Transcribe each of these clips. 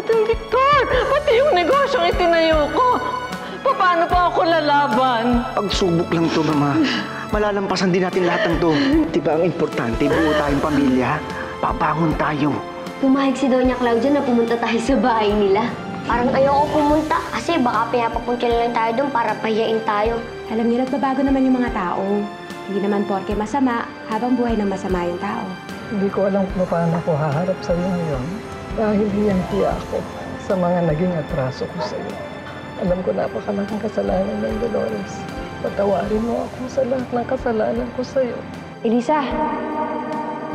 Madam Victor, pati yung negosyong itinayo ko. Paano pa ako lalaban? Pagsubok lang to, Mama. Malalampasan din natin lahat ng to. Di ba ang importante, buo tayong pamilya? Pabangon tayo. Pumahig si Doña Claudia na pumunta tayo sa bahay nila. Parang ayoko pumunta kasi baka pinapapunta lang tayo doon para pahiyain tayo. Alam niyo, nagbabago naman yung mga tao. Hindi naman porke masama, habang buhay ng masama yung tao. Hindi ko alam kung paano ako haharap sa iyo ngayon dahil hiyang-hiya ako sa mga naging atraso ko sa iyo. Alam ko napakalaking kasalanan ng Dolores. Patawarin mo ako sa lahat ng kasalanan ko sa iyo. Elisa,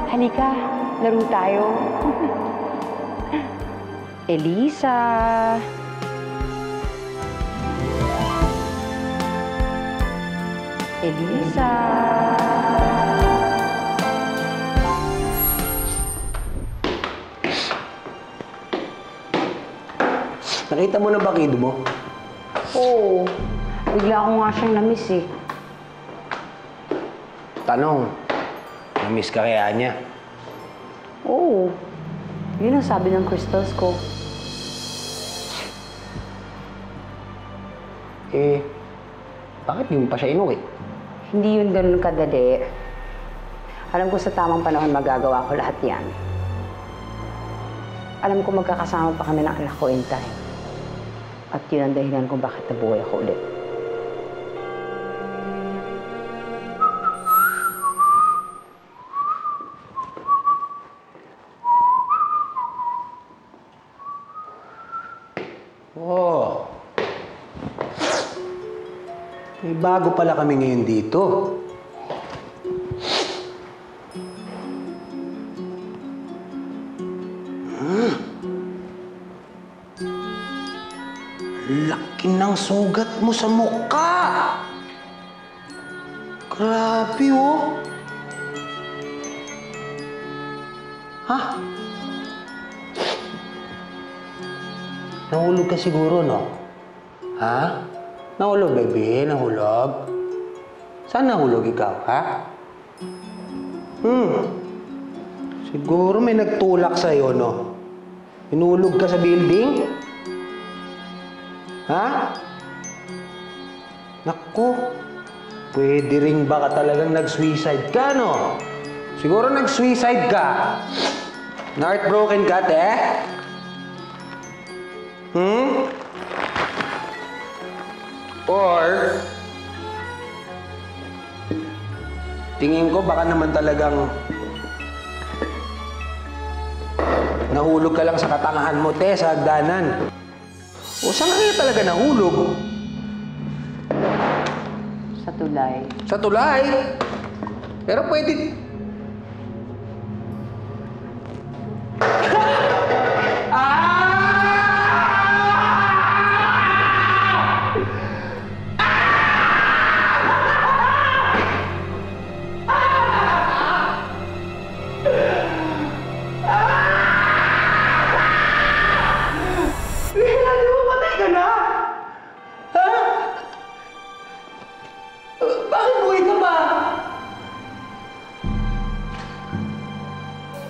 halika, laro tayo. Elisa. Elisa. Nakita mo na ba kido mo? Oo. Bigla ko nga siyang na-miss eh. Tanong, na-miss ka kaya niya? Oo. Yun ang sabi ng crystals ko. Eh, bakit di mo pa siya inuwi? Hindi yun ganun kadali. Alam ko sa tamang panahon magagawa ko lahat yan. Alam ko magkakasama pa kami ng anak ko in time. At yun ang dahilan kung bakit nabuhay ako ulit. Oh. May bago pala kami ngayon dito. Laki ng sugat mo sa mukha! Grabe, oh! Ha? Nahulog ka siguro, no? Ha? Nahulog, baby? Nahulog? Saan nahulog ikaw, ha? Siguro may nagtulak sa'yo, no? Hinulog ka sa building? Ha? Naku, pwede rin ba ka talagang nag-suicide ka, no? Siguro nag-suicide ka. Na-heartbroken ka, te? Or, tingin ko baka naman talagang nahulog ka lang sa katangahan mo, te, sa hagdanan. O saan kaya talaga nahulog? Sa tulay. Sa tulay? Pero pwede...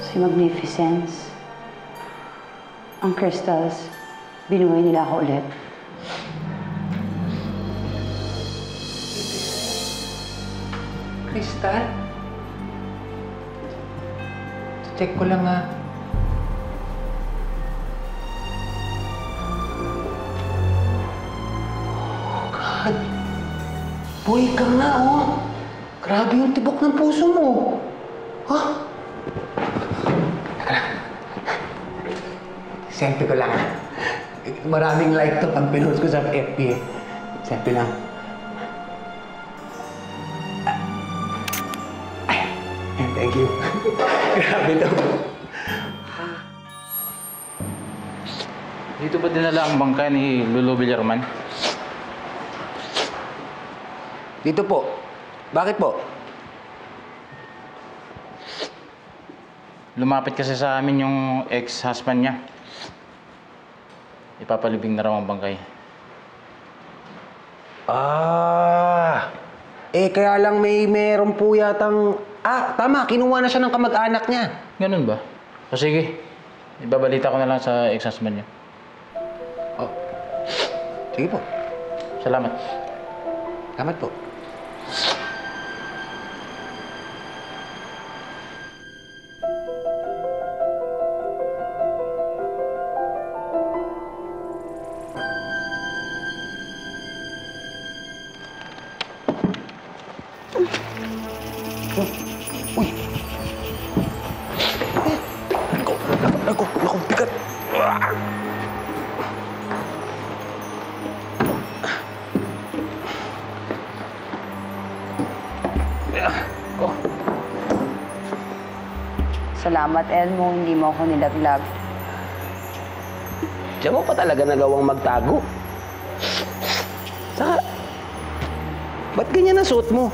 Si Magnificence, ang crystals, binuhay nila ako ulit. Crystal? Check ko lang, ha. Oh, God. Buhay ka nga, oh. Grabe yung tibok ng puso mo. Ha? Selfie ko lang. Maraming like to pag pinost ko sa FB. Selfie lang. Thank you. Grabe to. Dito ba dinala ang bangka ni Lolo Villarman? Dito po. Bakit po? Lumapit kasi sa amin yung ex-husband niya. Ipapalibing na raw ang bangkay. Kaya lang meron po yatang... tama, kinuha na siya ng kamag-anak niya. Ganun ba? O sige, ibabalita ko na lang sa ex-husband niya. Sige po. Salamat. Salamat po. Uy! Naku, bigat! Salamat, Elmo, hindi mo ako nilaglag. Diyan mo pa talaga nagawang magtago. Saka, ba't ganyan ang suot mo?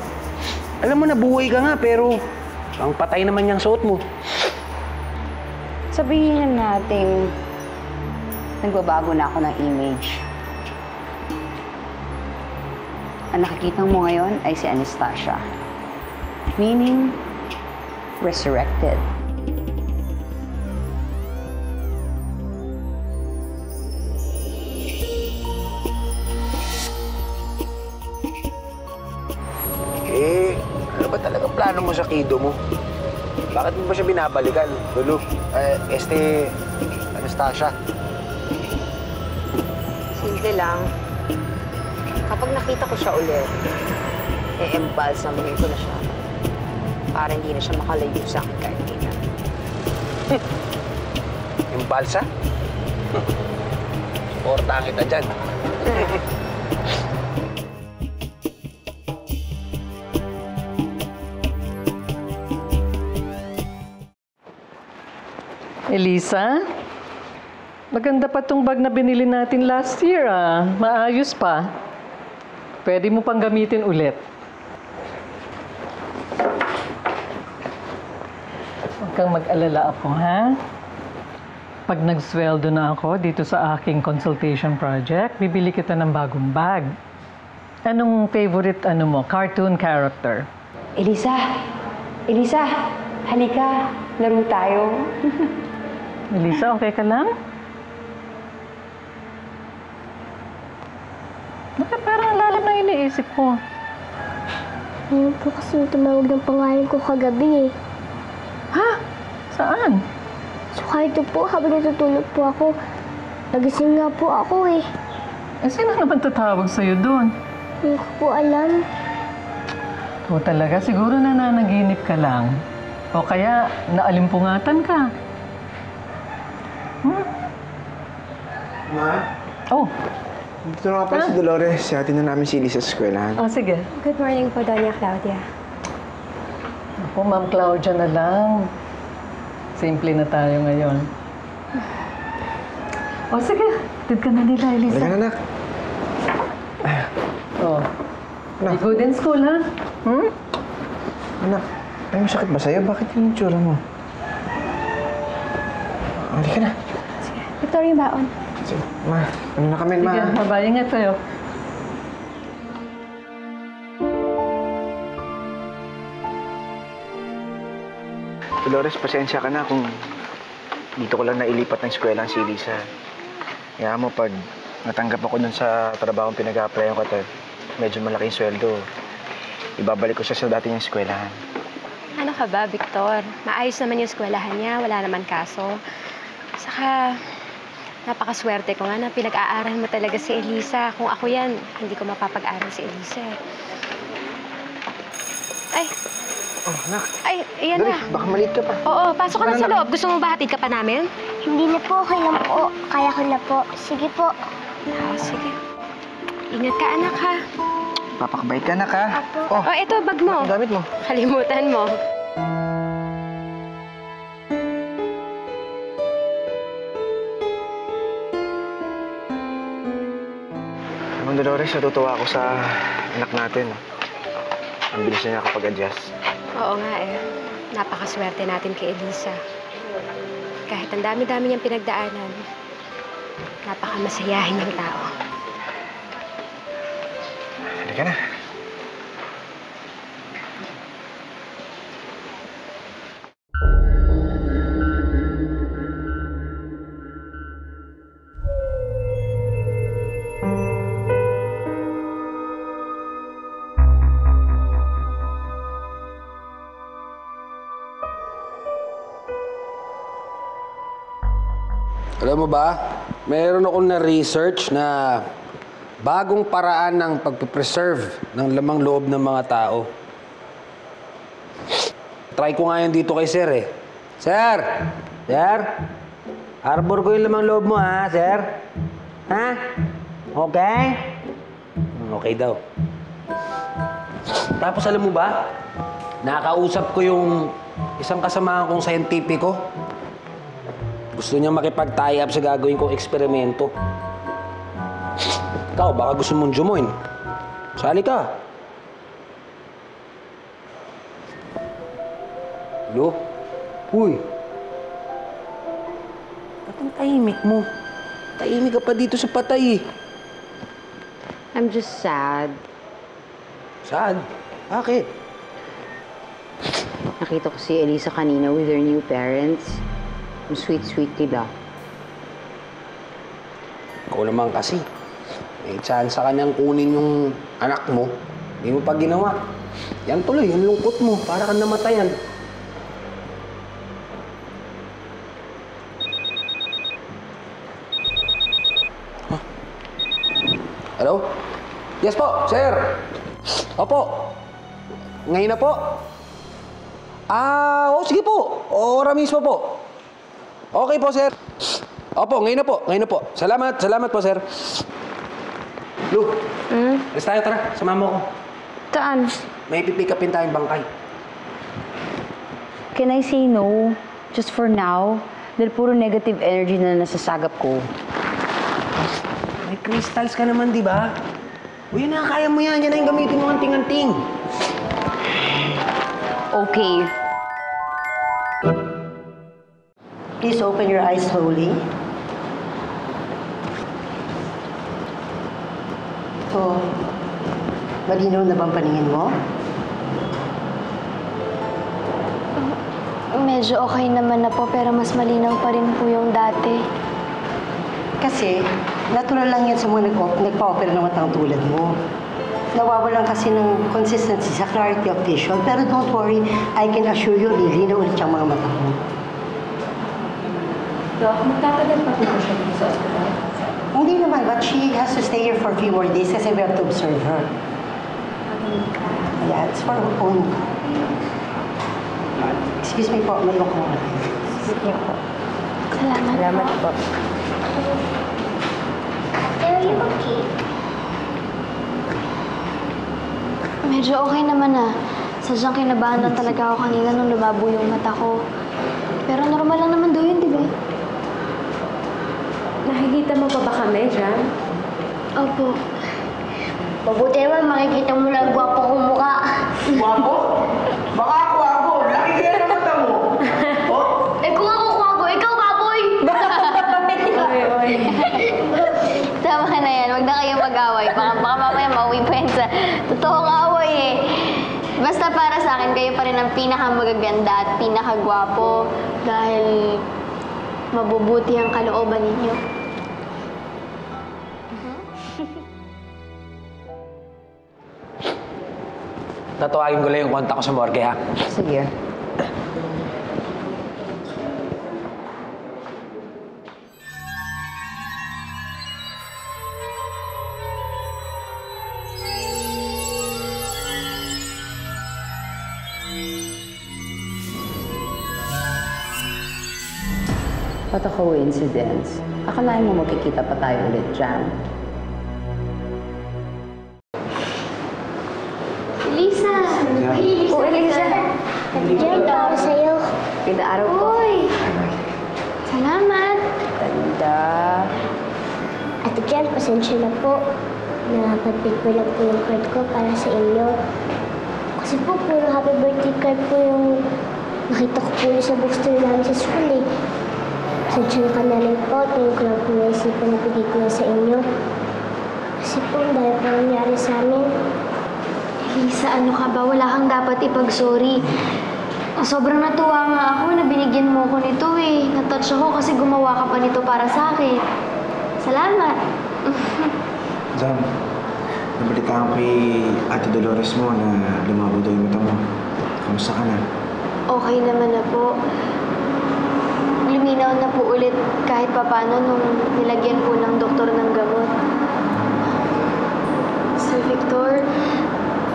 Alam mo na buhay ka nga, pero ang patay naman yung suot mo. Sabihin na natin, nagbabago na ako ng image. Ang nakikita mo ngayon ay si Anastasia. Meaning, resurrected. Ano ba talagang plano mo sa kido mo? Bakit mo ba siya binabalikan, Lulu? Anastasia. Simple lang. Kapag nakita ko siya ulit, e-embalsamin ko na siya. Para hindi na siya makalayo sa akin kahit kailan. Yung balsa? Porta kita dyan. Elisa, maganda pa tong bag na binili natin last year, ah. Maayos pa. Pwede mo pang gamitin ulit. Huwag kang mag-alala ako, ha? Pag nagsweldo na ako dito sa aking consultation project, bibili kita ng bagong bag. Anong favorite, cartoon character? Elisa! Elisa! Halika! Laro tayo. Elisa, okay ka lang? Bakit parang lalim na iniisip ko? Ngayon po kasi tumawag ng pangalan ko kagabi eh. Ha? Saan? So kahit po, habang natutulog po ako, nagising nga po ako eh. Eh, sino naman tatawag sa'yo doon? Hindi ko po alam. O talaga, siguro nananaginip ka lang. O kaya, naalimpungatan ka. Ma, Oh, dito na nga pala si Dolores. Siyatin na namin si Elisa sa eskwelahan. sige. Good morning po, Doña Claudia. Ako, Ma'am Claudia na lang. Simple na tayo ngayon. O sige, tid ka na nila, Elisa. Halika na, anak. Oh. Be good in school, ha? Anak, ay masakit ba sa'yo? Bakit yung itsura mo? Halika na. Victoria, yung baon. Sige, ma. Ano na kami, ma? Sige, bye-bye. Ingat kayo. Dolores, pasensya ka na kung dito ko lang nailipat ng eskwelahan si Elisa. Kaya mo, pag natanggap ako dun sa trabahong pinag-a-applyan ko at medyo malaking sweldo, ibabalik ko siya sa dati niyang eskwelahan. Ano ka ba, Victor? Maayos naman yung eskwelahan niya, wala naman kaso. Saka, napakaswerte ko nga na pinag-aaral mo talaga si Elisa. Kung ako yan, hindi ko mapapag-aral si Elisa. Ay! Oh, anak. Ay, ayan Dali, na. baka maliit ka pa. Oo, pasok ka na sa loob. Gusto mo ba hatid ka pa namin? Hindi na po, okay lang po. Kaya ko na po. Sige po. Sige. Ingat ka, anak, ha? Papakabait ka, anak, ha? Oh, Oh, ito, bag mo. ang gamit mo. Kalimutan mo. Naman, Dolores, natutuwa ako sa anak natin. Ang bilis niya nakapag-adjust. Oo nga eh. Napakaswerte natin kay Elisa. Kahit ang dami-dami niyang pinagdaanan, napakamasayahin niyang tao. Halika na. Alam mo ba, mayroon akong na-research na bagong paraan ng pagpipreserve ng lamang loob ng mga tao. Try ko nga yun dito kay Sir eh. Sir! Sir! Harbor ko yung lamang loob mo ha, Sir? Ha? Okay? Okay daw. Tapos alam mo ba, nakausap ko yung isang kasamahan kong scientifico. Gusto niya makipag-tie up sa gagawin kong eksperimento. Ikaw, baka gusto mong join. Sali ka. Hello? Uy. Ba't ang tahimik mo? Tahimik ka pa dito sa patay eh. I'm just sad. Saan? Bakit? Nakita ko si Elisa kanina with her new parents. Ang sweet-sweet nila. Ikaw naman kasi. May chance ka niyang kunin yung anak mo. Hindi mo pa ginawa. Yan tuloy, yung lungkot mo. Para kang namatayan. Huh? Hello? Yes po, sir. Opo. Ngayon na po. Sige po. Ora mismo po. Okay po, sir. Opo, ngayon na po. Ngayon na po. Salamat po, sir. Lu, alis tayo, tara. Samahan mo ko. Saan? May pipick upin tayong bangkay. Can I say no? Just for now? Dahil puro negative energy na nasasagap ko. May crystals ka naman, di ba? O yun na, kaya mo yan. Yan na yung gamitin mo anting-anting. Okay. Please open your eyes slowly. So, malinaw na bang paningin mo? Medyo okay naman na po, pero mas malinaw pa rin po yung dati. Kasi, natural lang yan sa mga nagpa-opera ng matang tulad mo. Nawawalan kasi ng consistency sa clarity of vision. Pero don't worry, I can assure you, lilinaw ulit yung mga mata mo. Dok, magtatagal pa po siya dito sa ospital? Hindi naman, but she has to stay here for a few more days kasi we have to observe her. Yeah, it's for her own. Excuse me po, may ko naman. Sige po. Salamat, Salamat po. Are you okay? Medyo okay naman na. Sadyang kinabahan lang talaga ako kanina nung lumabo yung mata ko. Pero normal lang naman daw yun, di ba? Nakikita mo pa ba kami dyan? Opo. Mabuti naman, makikita mo lang gwapo kong mukha. Guwapo? Baka ako ako. Laki kaya na mata mo. Oh? Eh kung ako gwapo, ikaw baboy! Oy. Tama na yan, huwag na kayong mag-away. Baka mamaya mauwi pa yan sa totoong away eh. Basta para sa akin, kayo pa rin ang pinakamagaganda at pinakagwapo dahil mabubuti ang kalooban ninyo. Tatawagin ko lang yung kontak ko sa morgue, ha? Sige. What a coincidence. Akalain mo magkikita pa tayo ulit dyan. Elisa! Oh, Elisa! Diyan para sa'yo. Ganda araw ko. Uy! Salamat! Ganda. Ate Jan, pasensya na po. Nakapagpig ko lang po yung card ko para sa inyo. Kasi po, puro happy birthday card po yung nakita ko po sa bookstore namin sa school eh. Sadya na na rin po, tingin ko lang po naisipan na bigay ko na sa inyo. Kasi po, dahil po nangyari sa amin. Elisa, ano ka ba? Wala kang dapat ipag-sorry. Sobrang natuwa nga ako na binigyan mo ko nito eh. Natouch ako kasi gumawa ka pa nito para sa akin. Salamat! Jan, nabalitaan ko kay Ate Dolores mo na lumabo daw yung mata mo. Kamusta ka na? Okay naman na po. luminaw na po ulit kahit papano nung nilagyan po ng doktor ng gamot. Sir Victor,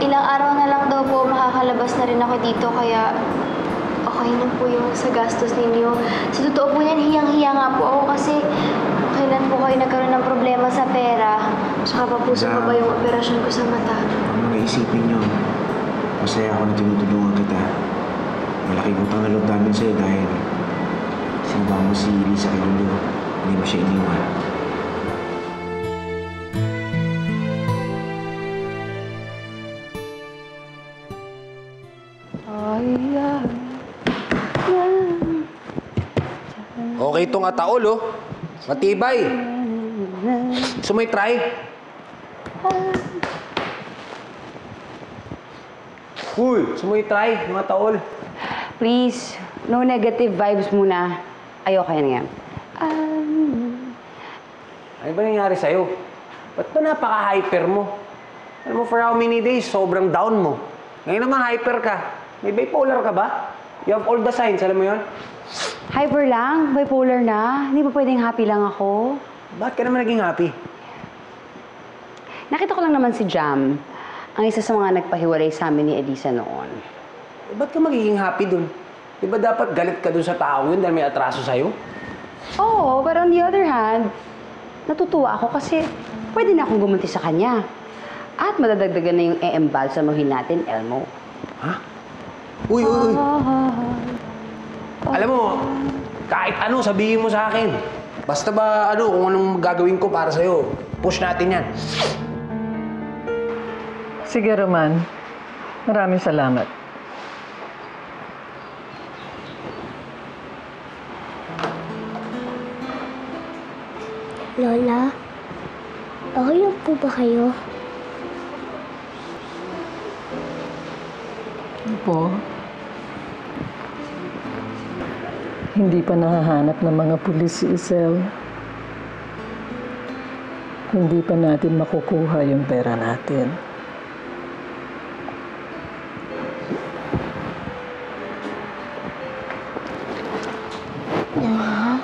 ilang araw na lang daw po makakalabas na rin ako dito kaya okay na po yung sa gastos ninyo. Sa totoo po yan, hiyang-hiya nga po ako kasi kailan po kayo nagkaroon ng problema sa pera. Tsaka papuso pa ba yung operasyon ko sa mata? Huwag mo isipin yun. Masaya ako na tinutulungan kita. Malaking utang na loob namin sa'yo dahil sinaba mo si Lisa kay Lulu. Hindi mo siya iniwan. Okay itong ataol, oh. Matibay. Gusto mo i-try? Uy, gusto mo i-try yung ataol? Please, no negative vibes muna. Ayoko yan. Ano ba nangyari sa'yo? Ba't ba napaka-hyper mo? Alam mo, for how many days, sobrang down mo. Ngayon naman, hyper ka. May bipolar ka ba? You have all the signs, alam mo yon? Hyper lang? Bipolar na? Hindi ba pwedeng happy lang ako? Bakit ka naman naging happy? Nakita ko lang naman si Jam, ang isa sa mga nagpahiwalay sa amin ni Elisa noon. Ba't ka magiging happy dun? Di ba dapat galit ka dun sa tao yun dahil may atraso sa'yo? Oo, pero on the other hand, natutuwa ako kasi pwede na akong gumunti sa kanya. At madadagdagan na yung e-embalsamuhin natin, Elmo. Ha? Uy! Alam mo, kahit ano sabihin mo sa akin. Basta ba kung anong gagawin ko para sa'yo, push natin yan. Sige, Roman. Maraming salamat. Lola, okay lang po ba kayo? Po, hindi pa nahahanap ng mga pulis si Isel. Hindi pa natin makukuha yung pera natin. Lola,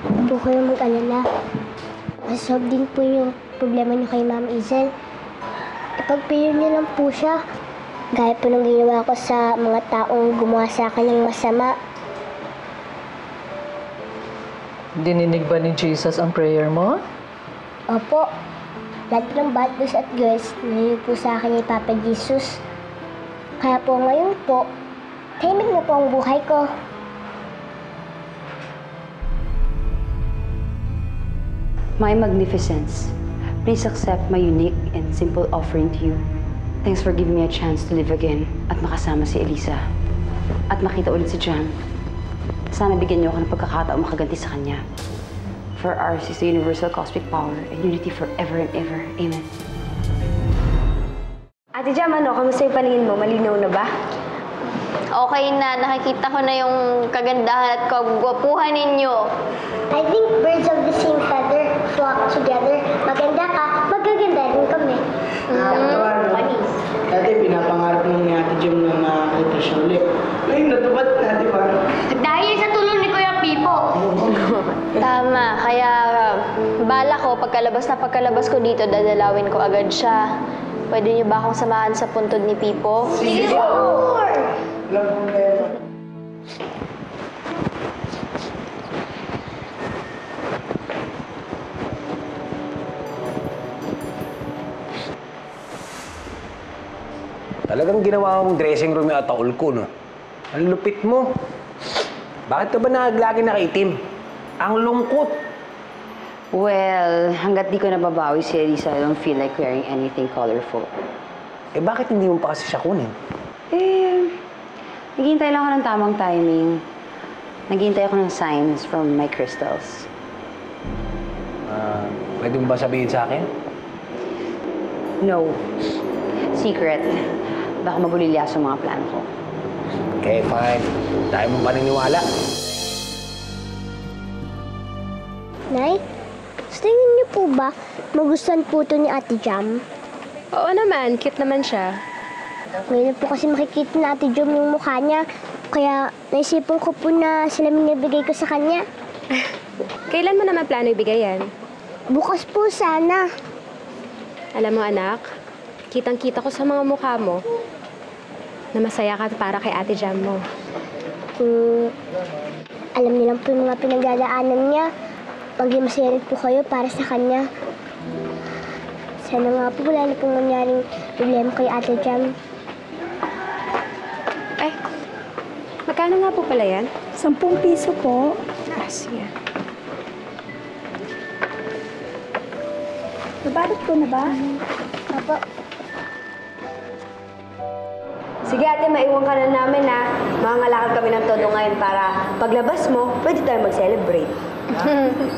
hindi po kayo mag-alala. Masolve din po yung problema niyo kay Ma'am Isel. Ipagpiliw niyo lang po siya. Gaya po nung ginawa ko sa mga taong gumawa sa akin ng masama. Dininig ba ni Jesus ang prayer mo? Opo, lahat ng bad boys at girls narinig po sa akin ni Papa Jesus. Kaya po ngayon po, tahimik na po ang buhay ko. My Magnificence, please accept my unique and simple offering to you. Thanks for giving me a chance to live again at makasama si Elisa. At makita ulit si Jam. Sana bigyan niyo ako ng pagkakataong makaganti sa kanya. For ours is the universal cosmic power and unity forever and ever. Amen. Ate Jam, kamusta yung paningin mo? Malinaw na ba? Okay na, nakikita ko na yung kagandahan at kagwapuhan ninyo. I think birds of the same feather flock together. Maganda ka, magaganda rin kami. Panis. Dati pinapangarap nung ni Ate Jam na nakakita siya ulit. Ngayon natupad na, di ba? Dahil sa tulong ni Kuya Pipo. Tama, kaya bala ko, pagkalabas ko dito, dadalawin ko agad siya. Pwede niyo ba akong samahan sa puntod ni Pipo? Sige po! Walang problema. Talagang ginawa mong dressing room yung ataol ko, no? Ang lupit mo. Bakit ka ba lagi nakaitim? Ang lungkot. Well, hanggat di ko nababawi si Elisa, I don't feel like wearing anything colorful. Eh, bakit hindi mo pa kasi siya kunin? Naghihintay lang ako ng tamang timing. Naghihintay ako ng signs from my crystals. Pwede mo ba sabihin sa akin? No. Secret. Baka mabulilyaso mga plano ko. Okay, fine. Dahil mo paniniwala. Nay, gusto niyo po ba magustuhan po ito ni Ate Jam? Oo naman, cute naman siya. Ngayon po kasi makikita na Ate Jam yung mukha niya. Kaya naisipan ko po na salamin na bigay ko sa kanya. Kailan mo naman plano ibigay yan? Bukas po sana. Alam mo anak, kitang-kita ko sa mga mukha mo na masaya ka para kay Ate Jam mo. Alam niyo lang po yung mga pinagdadaanan niya. Maging masaya rin po kayo para sa kanya. Sana nga po wala na pong mangyaring problema kay Ate Jam. Ay, magkano nga po pala yan? 10 piso po. Sige. Nabalot ko na ba? Apo. Sige ate, maiwan ka na namin ha. Mangangalakad kami ng todo ngayon para paglabas mo, pwede tayo mag-celebrate.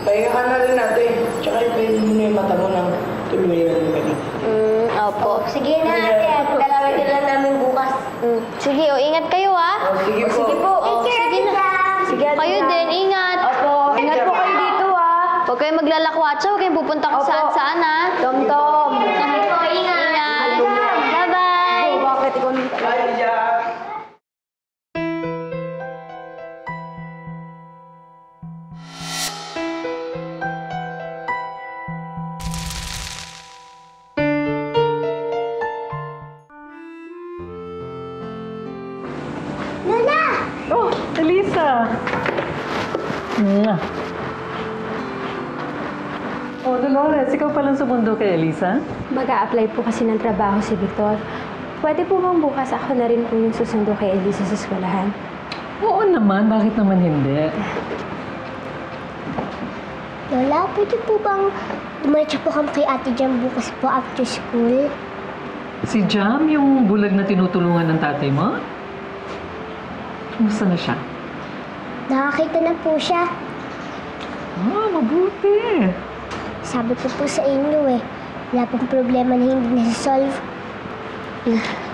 Pahinga ka na rin natin. Tsaka ipwede mo na yung mata mo ng tuluyan ng galing. Opo. Sige na ate, at dalawin lang namin bukas. Sige, ingat kayo ha. Sige po. Sige po. Sige na. Sige ate. Kayo din, ingat. Opo. Ingat po kayo dito ha. Huwag kayong maglalakwatsa, huwag kayong pupunta kung saan-saan ha. Tom-tom. Okay po, ingat. Bye-bye. Bakit ikaw nang Bye, Jack. Oh, Elisa! Oh, Dolores, ikaw palang sumundo kay Elisa? Mag-a-apply po kasi ng trabaho si Victor. Pwede po bang bukas ako na rin po yung susundo kay Elisa sa eskwelahan? Oo naman, bakit naman hindi? Lola, pwede po bang dumiretso po kami kay Ate Jam bukas po after school? Si Jam, yung bulag na tinutulungan ng tatay mo? Kumusta na siya? Nakakita na po siya. Ah, mabuti. Sabi ko po sa inyo wala pong problema na hindi nasa-solve.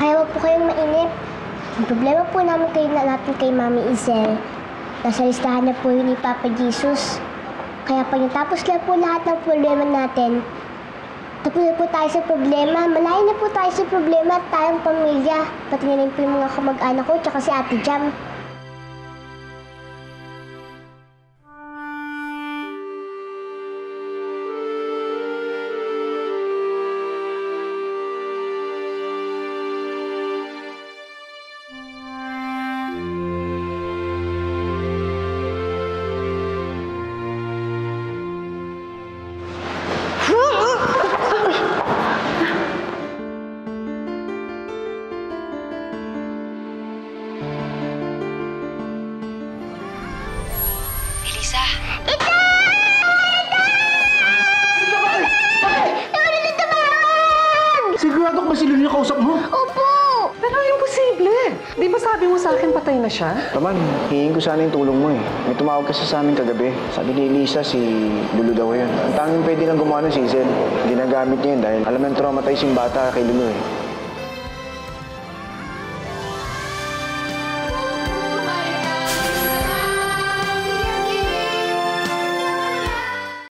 Kaya wag po kayong mainip. Ang problema po namin natin kay Mami Isel, nasa listahan na po yun ni Papa Jesus. Kaya pag natapos lang po lahat ng problema natin, tapos na po tayo sa problema, malayo na po tayo sa problema at tayong pamilya. Pati na rin po yung mga kamag-anak ko tsaka si Ate Jam. Elisa! Sigurado ka ba si Lulu yung kausap mo? Opo! Pero imposible. Di ba sabi mo sa akin patay na siya? Taman, hingin ko sana yung tulong mo eh. May tumawag kasi sa amin kagabi. Sabi ni Elisa, si Lulu daw yun. Ang tanging pwede lang gumawa ng si Zel. Ginagamit niya yun dahil alam ng traumatized yung bata kay Lulu eh.